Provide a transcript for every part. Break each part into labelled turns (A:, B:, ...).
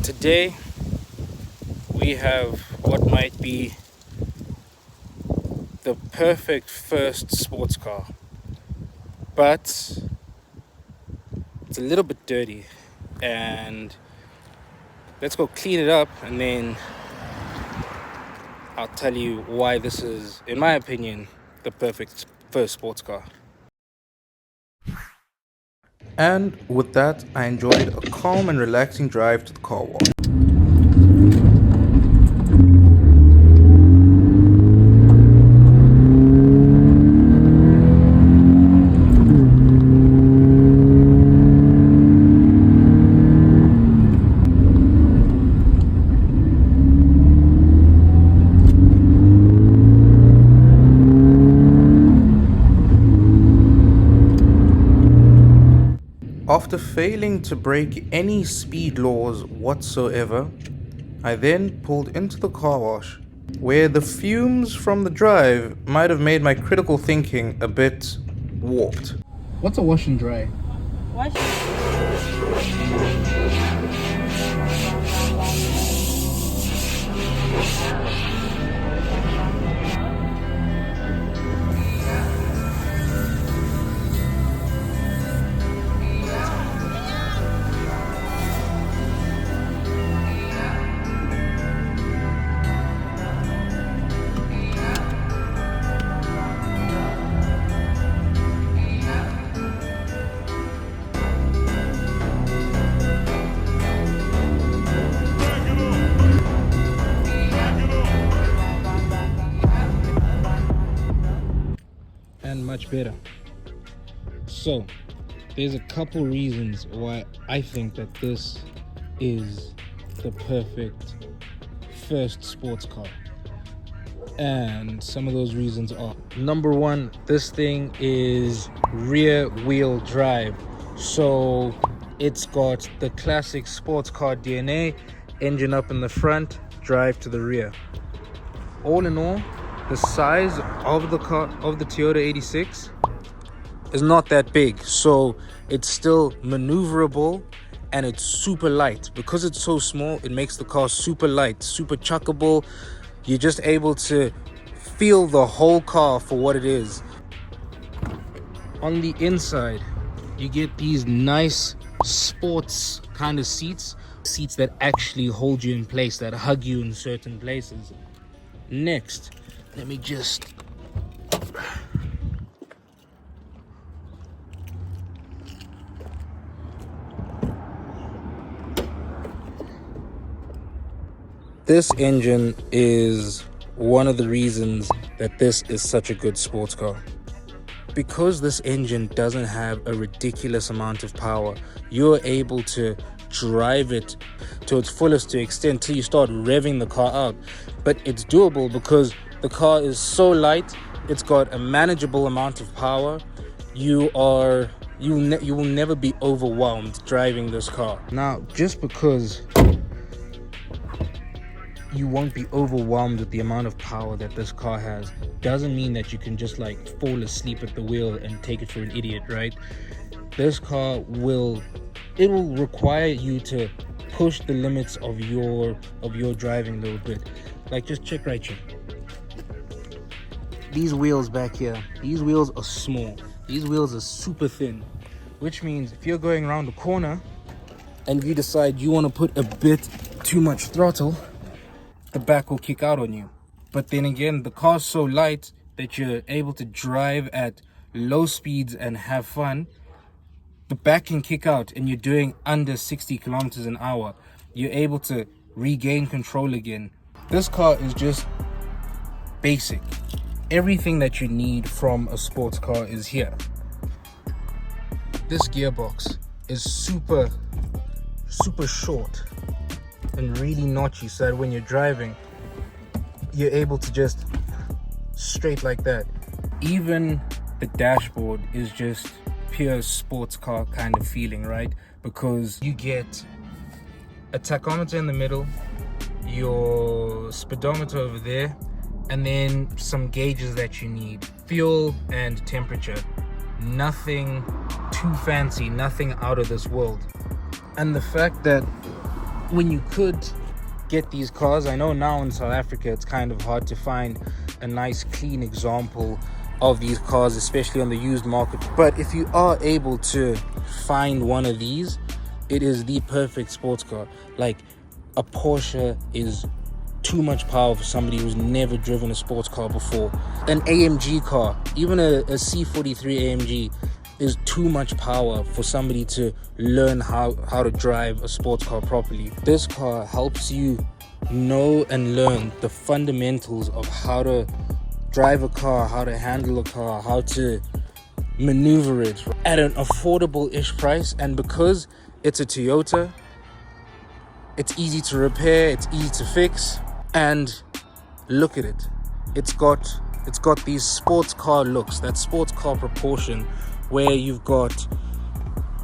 A: Today we have what might be the perfect first sports car, but it's a little bit dirty, and let's go clean it up, and then I'll tell you why this is, in my opinion, the perfect first sports car.
B: And with that, I enjoyed a calm and relaxing drive to the car wash. After failing to break any speed laws whatsoever, I then pulled into the car wash, where the fumes from the drive might have made my critical thinking a bit warped.
A: What's a wash and dry?
C: Wash.
A: And much better. So there's a couple reasons why I think that this is the perfect first sports car, and some of those reasons are: number one, this thing is rear wheel drive, so it's got the classic sports car DNA, engine up in the front, drive to the rear. All in all, the size of the car, of the Toyota 86, is not that big, so it's still maneuverable, and it's super light. Because it's so small, it makes the car super light, super chuckable. You're just able to feel the whole car for what it is. On the inside, you get these nice sports kind of seats that actually hold you in place, that hug you in certain places. Next, let me just this engine is one of the reasons that this is such a good sports car. Because this engine doesn't have a ridiculous amount of power, you're able to drive it to its fullest to extent till you start revving the car out. But it's doable because the car is so light, it's got a manageable amount of power. You will never be overwhelmed driving this car. Now, just because you won't be overwhelmed with the amount of power that this car has doesn't mean that you can just like fall asleep at the wheel and take it for an idiot, right? This car will require you to push the limits of your driving a little bit. Like, just check right here. These wheels back here, these wheels are small. These wheels are super thin, which means if you're going around a corner and you decide you want to put a bit too much throttle, the back will kick out on you. But then again, the car's so light that you're able to drive at low speeds and have fun. The back can kick out and you're doing under 60 kilometers an hour. You're able to regain control again. This car is just basic. Everything that you need from a sports car is here. This gearbox is super short and really notchy, so that when you're driving, you're able to just straight like that. Even the dashboard is just pure sports car kind of feeling, right? Because you get a tachometer in the middle, your speedometer over there, and then some gauges that you need, fuel and temperature. Nothing too fancy, nothing out of this world. And the fact that when you could get these cars, I know now in South Africa it's kind of hard to find a nice clean example of these cars, especially on the used market, but if you are able to find one of these, it is the perfect sports car. Like, a Porsche is too much power for somebody who's never driven a sports car before. An AMG car, even a C43 AMG, is too much power for somebody to learn how to drive a sports car properly. This car helps you know and learn the fundamentals of how to drive a car, how to handle a car, how to maneuver it at an affordable-ish price. And because it's a Toyota, it's easy to repair, it's easy to fix. And look at it, it's got these sports car looks, that sports car proportion, where you've got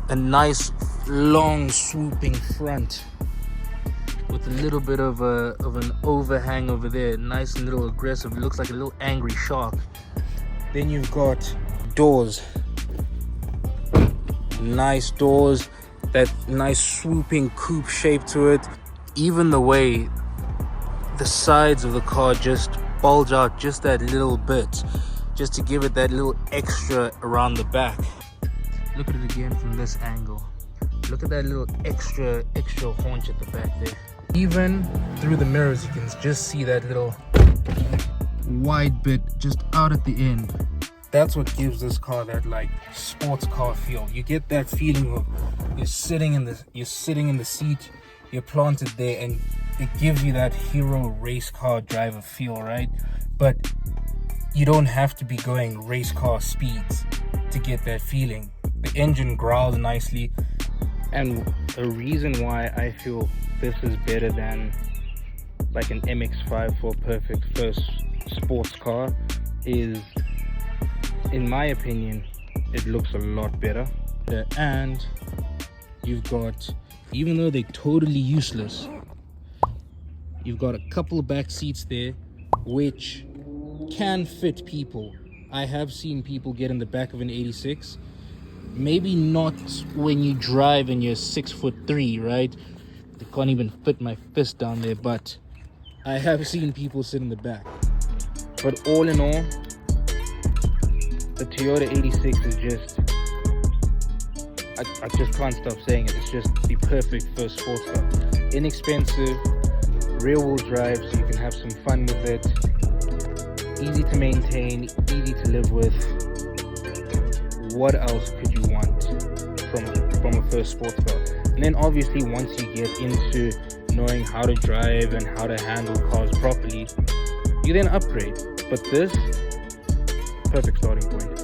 A: a nice long swooping front with a little bit of an overhang over there, nice and little aggressive, it looks like a little angry shark. Then you've got doors, nice doors, that nice swooping coupe shape to it. Even the way the sides of the car just bulge out just that little bit, just to give it that little extra around the back. Look at it again from this angle. Look at that little extra haunch at the back there. Even through the mirrors, you can just see that little wide bit just out at the end. That's what gives this car that like sports car feel. You get that feeling of you're sitting in the seat, you're planted there, and it gives you that hero race car driver feel, right? But you don't have to be going race car speeds to get that feeling. The engine growls nicely, and the reason why I feel this is better than like an MX-5 for a perfect first sports car is, in my opinion, it looks a lot better. And you've got, even though they're totally useless, you've got a couple of back seats there which can fit people. I have seen people get in the back of an 86. Maybe not when you drive and you're 6'3", right? They can't even fit my fist down there, but I have seen people sit in the back. But all in all, the Toyota 86 is just, I just can't stop saying it, it's just the perfect first sports car. Inexpensive, rear wheel drive, so you can have some fun with it. Easy to maintain, easy to live with. What else could you want from a first sports car? And then obviously once you get into knowing how to drive and how to handle cars properly, you then upgrade. But this, perfect starting point.